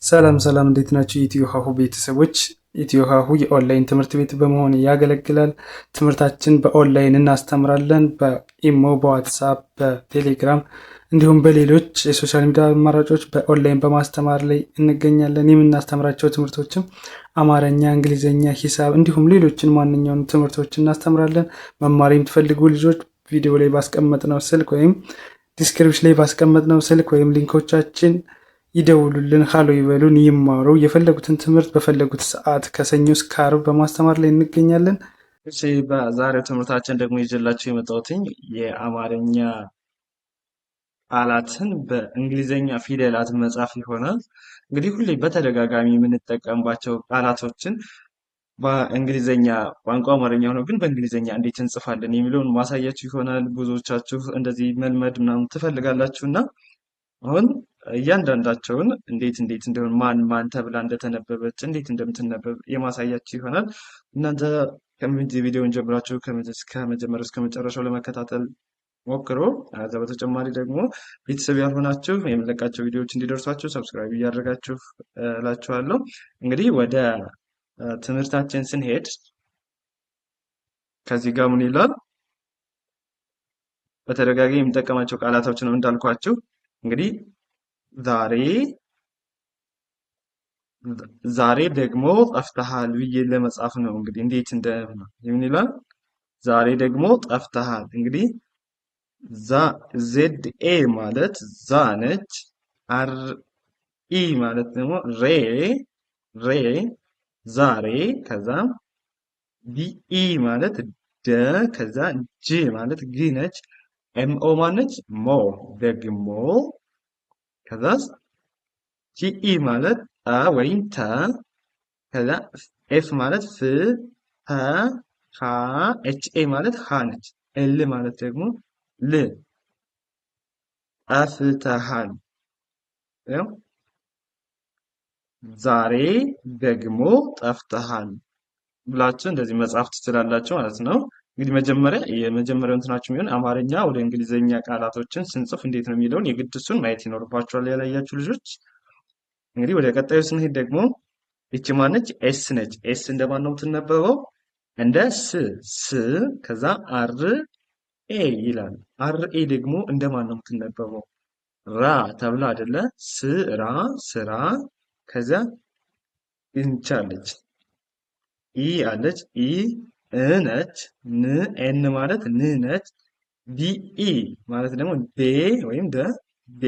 ሰላም ሰላም እንዴት ናችሁ? ኢትዮ ሀሁ ቤተሰቦች። ኢትዮ ሀሁ የኦንላይን ትምህርት ቤት በመሆን ያገለግላል። ትምህርታችን በኦንላይን እናስተምራለን። በኢሞ፣ በዋትሳፕ፣ በቴሌግራም እንዲሁም በሌሎች የሶሻል ሚዲያ አማራጮች በኦንላይን በማስተማር ላይ እንገኛለን። የምናስተምራቸው ትምህርቶችም አማርኛ፣ እንግሊዝኛ፣ ሂሳብ እንዲሁም ሌሎችን ማንኛውም ትምህርቶች እናስተምራለን። መማር የምትፈልጉ ልጆች ቪዲዮ ላይ ባስቀመጥነው ስልክ ወይም ዲስክሪፕሽን ላይ ባስቀመጥነው ስልክ ወይም ሊንኮቻችን ይደውሉልን፣ ሀሎ ይበሉን፣ ይማሩ። የፈለጉትን ትምህርት በፈለጉት ሰዓት ከሰኞ እስከ ዓርብ በማስተማር ላይ እንገኛለን። እሺ በዛሬው ትምህርታችን ደግሞ ይዤላችሁ የመጣሁትኝ የአማርኛ ቃላትን በእንግሊዘኛ ፊደላት መጻፍ ይሆናል። እንግዲህ ሁሌ በተደጋጋሚ የምንጠቀምባቸው ቃላቶችን በእንግሊዘኛ ቋንቋ አማርኛ ሆነው ግን በእንግሊዘኛ እንዴት እንጽፋለን የሚለውን ማሳያችሁ ይሆናል። ብዙዎቻችሁ እንደዚህ መልመድ ምናምን ትፈልጋላችሁ እና አሁን እያንዳንዳቸውን እንዴት እንደሆነ ማን ተብላ እንደተነበበች እንዴት እንደምትነበብ የማሳያችሁ ይሆናል። እናንተ ከዚህ ቪዲዮን ጀምራችሁ ከመጀመሪያው እስከ መጨረሻው ለመከታተል ሞክሮ። ከዛ በተጨማሪ ደግሞ ቤተሰብ ያልሆናችሁ የምለቃቸው ቪዲዮዎች እንዲደርሷችሁ ሰብስክራይብ እያደረጋችሁ እላችኋለሁ። እንግዲህ ወደ ትምህርታችን ስንሄድ ከዚህ ጋር ምን ይላል? በተደጋጋሚ የምጠቀማቸው ቃላቶች ነው እንዳልኳችሁ። እንግዲህ ዛሬ ደግሞ ጠፍተሃል ብዬ ለመጻፍ ነው። እንግዲህ እንዴት ምን ይላል? ዛሬ ደግሞ ጠፍተሃል። እንግዲህ ዜድ ኤ ማለት ዛ ነች። አር ኢ ማለት ደግሞ ሬ ዛሬ። ከዛ ዲኢ ማለት ደ፣ ከዛ ጅ ማለት ግ ነች። ኤምኦ ማነች? ሞ ደግሞ። ከዛ ቲኢ ማለት አ ወይም ተ፣ ከዛ ኤፍ ማለት ፍ፣ ሀ፣ ሀ፣ ኤች ኤ ማለት ሀ ነች። ኤል ማለት ደግሞ ል። ጠፍተሃል። ዛሬ ደግሞ ጠፍተሃል ብላችሁ እንደዚህ መጻፍ ትችላላችሁ ማለት ነው። እንግዲህ የመጀመሪያው እንትናችሁ የሚሆን አማርኛ ወደ እንግሊዘኛ ቃላቶችን ስንጽፍ እንዴት ነው የሚለውን የግድ እሱን ማየት ይኖርባችኋል ያላያችሁ ልጆች። እንግዲህ ወደ ቀጣዩ ስንሄድ ደግሞ ይቺ ማነች? ኤስ ነች። ኤስ እንደማን ነው የምትነበበው? እንደ ስ። ከዛ አር ኤ ይላል። አር ኤ ደግሞ እንደማን ነው የምትነበበው? ራ ተብላ አይደለ? ስራ፣ ስራ። ከዛ እንቻለች ኢ አለች። ኢ እ ነች። ን ኤን ማለት ን ነች። ዲ ኢ ማለት ደግሞ ዴ ወይም ዴ።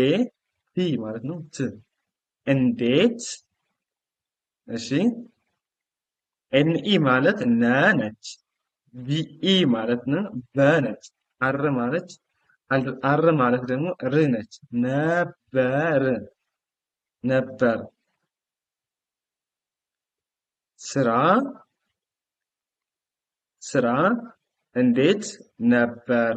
ቲ ማለት ነው ት። እንዴት። እሺ። ኤንኢ ማለት ነ ነች። ቢኢ ማለት ነው በ ነች። አር ማለት ደግሞ ር ነች። ነበር፣ ነበር። ስራ፣ ስራ እንዴት ነበር፣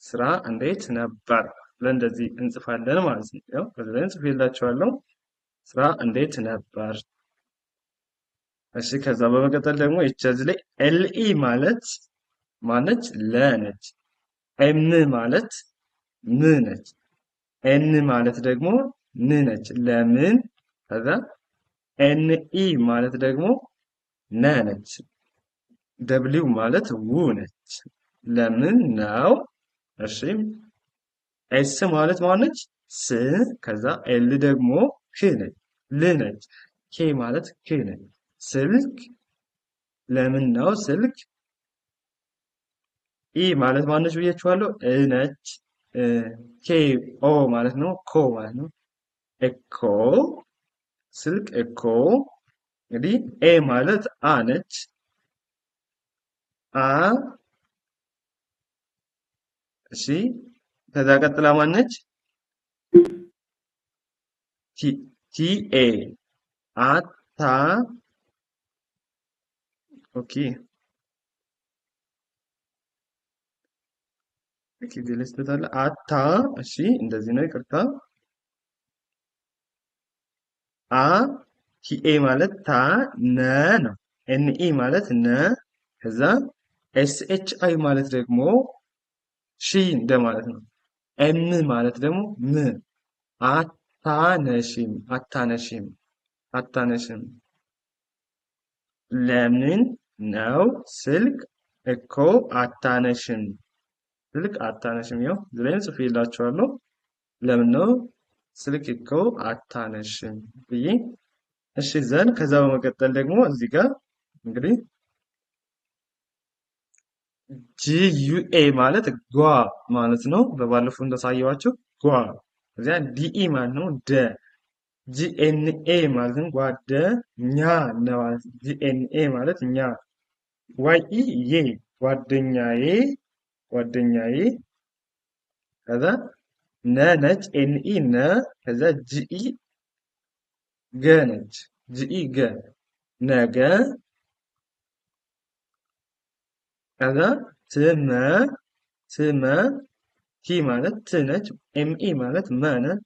ስራ እንዴት ነበር ብለን እንደዚህ እንጽፋለን ማለት ነው። ያው ከዚህ ላይ እንጽፍላችኋለሁ። ስራ እንዴት ነበር። እሺ ከዛ በመቀጠል ደግሞ እዚህ ላይ ኤልኢ ማለት ማነች? ለ ነች። ኤም ማለት ም ነች። ኤን ማለት ደግሞ ን ነች። ለምን። ከዛ ኤንኢ ማለት ደግሞ ነ ነች። ደብሊው ማለት ው ነች። ለምን ነው። እሺ ኤስ ማለት ማነች? ስ። ከዛ ኤል ደግሞ ክ ነች፣ ል ነች። ኬ ማለት ክ ነች። ስልክ፣ ለምን ነው ስልክ። ኢ ማለት ማነች ብያችኋለሁ? እ ነች። ኬ ኦ ማለት ነው፣ ኮ ማለት ነው። እኮ፣ ስልክ እኮ። እንግዲህ ኤ ማለት አ ነች። አ። እሺ ከዛ ቀጥላ ማነች? ቲኤ አታ። ኦኬ ጊዜ አታ። እሺ እንደዚህ ነው፣ ይቅርታ። አ ቲኤ ማለት ታ፣ ነ ነው። ኤንኢ ማለት ነ። ከዛ ኤስኤች አይ ማለት ደግሞ ሺ እንደማለት ነው። ኤም ማለት ደግሞ ም። አታነሺም፣ አታነሺም። አታነሽም? ለምን ነው ስልክ እኮ አታነሽም? ስልክ አታነሽም። ያው እዚህ ላይም ጽፌላችኋለሁ። ለምን ነው ስልክ እኮ አታነሽም ብዬ። እሺ ዘን ከዛ በመቀጠል ደግሞ እዚህ ጋር እንግዲህ ጂዩኤ ማለት ጓ ማለት ነው። በባለፈው እንደሳየዋቸው ጓ። እዚያ ዲኢ ማለት ነው ደ። ጂኤንኤ ማለት ነው ጓደኛ ነው ማለት ነው። ጂኤንኤ ማለት ኛ። ዋይኢ ዬ ጓደኛዬ ጓደኛዬ። ከዛ ነ ነች ኤንኢ ነ። ከዛ ጂኢ ገ ነች ጂኢ ገ ነገ። ከዛ ትመ ትመ ቲ ማለት ት ነች። ኤምኢ ማለት መ ነች።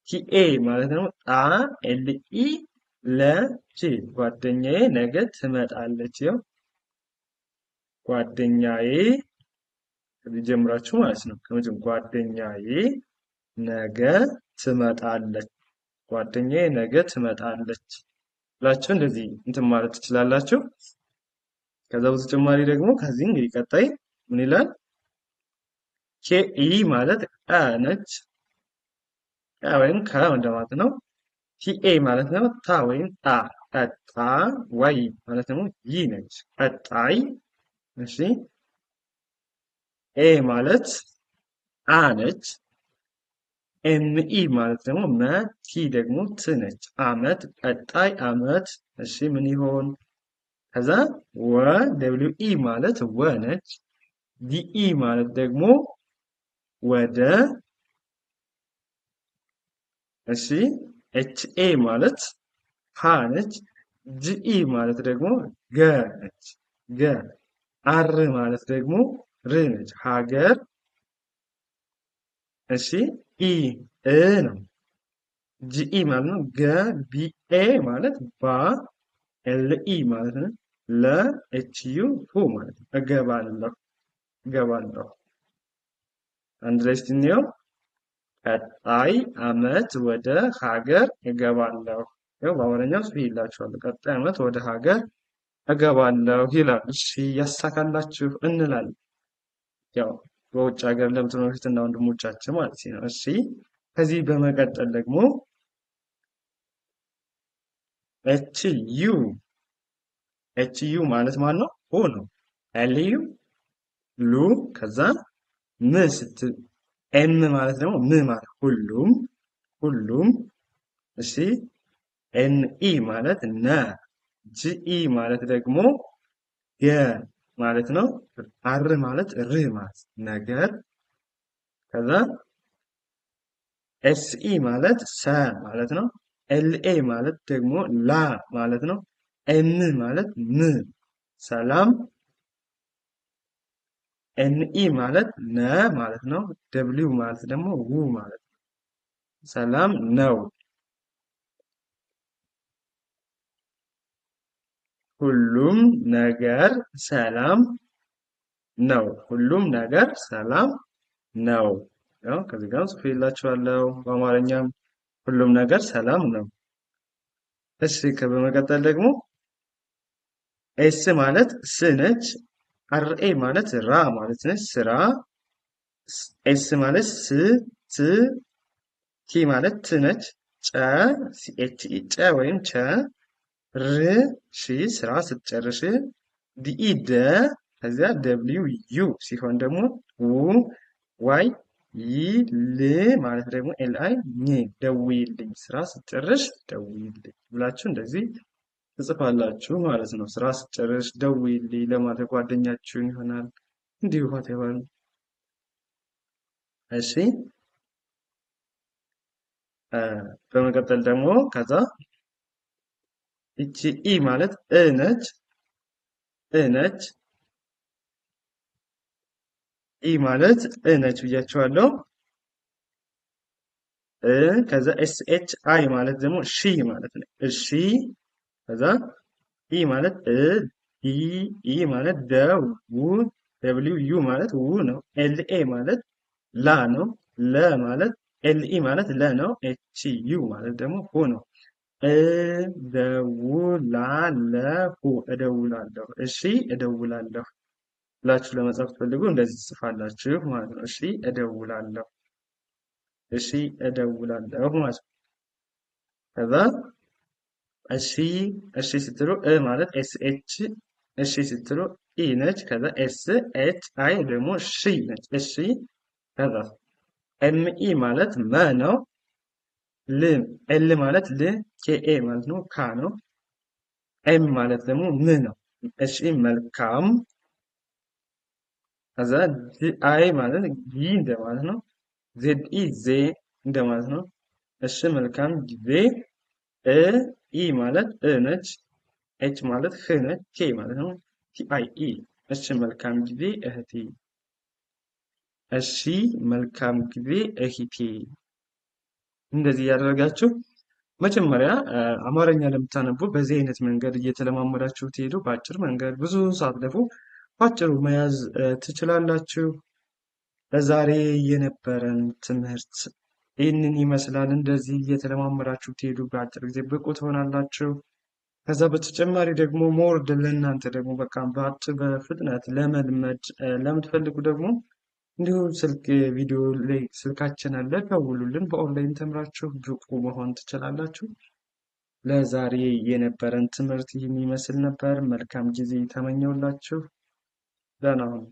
ቲኤ ማለት ነው ጣ ኤልኢ ለች ጓደኛዬ ነገ ትመጣለች። ያው ጓደኛዬ ከዚህ ጀምራችሁ ማለት ነው። ጓደኛዬ ነገ ትመጣለች። ጓደኛዬ ነገ ትመጣለች ብላችሁ እንደዚህ እንትን ማለት ትችላላችሁ። ከዛ በተጨማሪ ደግሞ ከዚህ እንግዲህ ቀጣይ ምን ይላል? ኬኢ ማለት አ ነች። አ ወይም ከ እንደማለት ነው። ቲኤ ማለት ነው ታ ወይም ጣ ቀጣ። ዋይ ማለት ደግሞ ይ ነች ቀጣይ። እሺ ኤ ማለት አ ነች። ኤምኢ ማለት ደግሞ መ ቲ ደግሞ ት ነች አመት ቀጣይ አመት። እሺ ምን ይሆን? ከዛ ወ ደብሊው ኢ ማለት ወ ነች። ዲኢ ማለት ደግሞ ወደ። እሺ ኤች ኤ ማለት ሀ ነች። ጂኢ ማለት ደግሞ ገ ነች ገ። አር ማለት ደግሞ ር ነች ሀገር። እሺ ኢ እ ነው። ጂኢ ማለት ነው ገ። ቢኤ ማለት ባ። ኤልኢ ማለት ነው ለ። ኤችዩ ሁ ማለት ነው እገባለሁ እገባለሁ። አንድ ላይ እስቲ እንየው። ቀጣይ አመት ወደ ሀገር እገባለሁ። ያው በአማርኛው ጽፌ ይላችኋል። ቀጣይ አመት ወደ ሀገር እገባለሁ ይላል። እሺ ያሳካላችሁ እንላለን። ያው በውጭ ሀገር ለምትኖሩ እህትና ወንድሞቻችን ማለት ነው። እሺ ከዚህ በመቀጠል ደግሞ ኤች ዩ ኤች ዩ ማለት ማን ነው? ሁ ነው። ኤል ዩ ሉ። ከዛ ም ስትል ኤም ማለት ደግሞ ም ማለት ሁሉም ሁሉም። እሺ ኤን ኢ ማለት ነ። ጂኢ ማለት ደግሞ ገ ማለት ነው። አር ማለት ር ማለት ነገር። ከዛ ኤስኢ ማለት ሰ ማለት ነው። ኤልኤ ማለት ደግሞ ላ ማለት ነው። ኤም ማለት ም ሰላም። ኤንኢ ማለት ነ ማለት ነው። ደብሊው ማለት ደግሞ ው ማለት ነው። ሰላም ነው። ሁሉም ነገር ሰላም ነው። ሁሉም ነገር ሰላም ነው። ያው ከዚህ ጋር ጽፌላችኋለሁ። በአማርኛም ሁሉም ነገር ሰላም ነው። እሺ በመቀጠል ደግሞ ኤስ ማለት ስ ነች። አርኤ ማለት ራ ማለት ነች ስራ። ኤስ ማለት ስ ት። ቲ ማለት ት ነች። ጨ ሲኤች ኢ ጨ ወይም ቸ። ር ሺ ስራ ስትጨርሽ። ዲኢ ደ። ከዚያ ደብሊው ዩ ሲሆን ደግሞ ው። ዋይ ይ ል ማለት ደግሞ ኤል አይ ኝ ደውይልኝ። ስራ ስትጨርሽ ደውይልኝ ብላችሁ እንደዚህ ትጽፋላችሁ ማለት ነው። ስራ ስትጨርሽ ደውይልኝ ለማለት ጓደኛችሁን ይሆናል። እንዲሁ ሆቴል። እሺ በመቀጠል ደግሞ ከዛ እቺ ኢ ማለት እ ነች እ ነች። ኢ ማለት እ ነች ብያችኋለሁ። ከዛ ኤስ ኤች አይ ማለት ደግሞ ሺ ማለት ነው። እሺ ከዛ ኢ ማለት እ ዲ ኢ ማለት ደ ው ደብሊው ዩ ማለት ው ነው። ኤል ኤ ማለት ላ ነው። ለ ማለት ኤል ኢ ማለት ለ ነው። ኤች ዩ ማለት ደግሞ ሁ ነው። እደውላለሁ እደውላለሁ። እሺ እደውላለሁ ብላችሁ ለመጻፍ ትፈልጉ እንደዚህ ትጽፋላችሁ ማለት ነው። እሺ እደውላለሁ። እሺ እደውላለሁ ማለት ነው። ከዛ እሺ እሺ ስትሉ ማለት ኤስ ኤች እሺ ስትሉ ኢ ነች። ከዛ ኤስ ኤች አይ ደግሞ ሺ ነች። እሺ ከዛ ኤም ኢ ማለት መ ነው። ል ኤል ማለት ል ኬኤ ማለት ነው ካ ነው። ኤም ማለት ደግሞ ም ነው። እሺ መልካም። ከዛ አይ ማለት ጊ እንደማለት ነው። ዜድ ኢ ዜ እንደማለት ነው። እሺ መልካም ጊዜ። እ ኢ ማለት እ ነች። ኤች ማለት ህ ነች። ኬ ማለት ነው ቲ አይ ኢ። እሺ መልካም ጊዜ እህቴ። እሺ መልካም ጊዜ እህቴ። እንደዚህ እያደረጋችሁ መጀመሪያ አማርኛ ለምታነቡ በዚህ አይነት መንገድ እየተለማመዳችሁ ትሄዱ በአጭር መንገድ ብዙ ሳትለፉ በአጭሩ መያዝ ትችላላችሁ። ለዛሬ የነበረን ትምህርት ይህንን ይመስላል። እንደዚህ እየተለማመዳችሁ ትሄዱ በአጭር ጊዜ ብቁ ትሆናላችሁ። ከዛ በተጨማሪ ደግሞ ሞርድ ለእናንተ ደግሞ በቃ በፍጥነት ለመልመድ ለምትፈልጉ ደግሞ እንዲሁ ስልክ ቪዲዮ ላይ ስልካችን አለ፣ ደውሉልን። በኦንላይን ተምራችሁ ብቁ መሆን ትችላላችሁ። ለዛሬ የነበረን ትምህርት ይህን ይመስል ነበር። መልካም ጊዜ ተመኘውላችሁ። ደህና ሁኑ።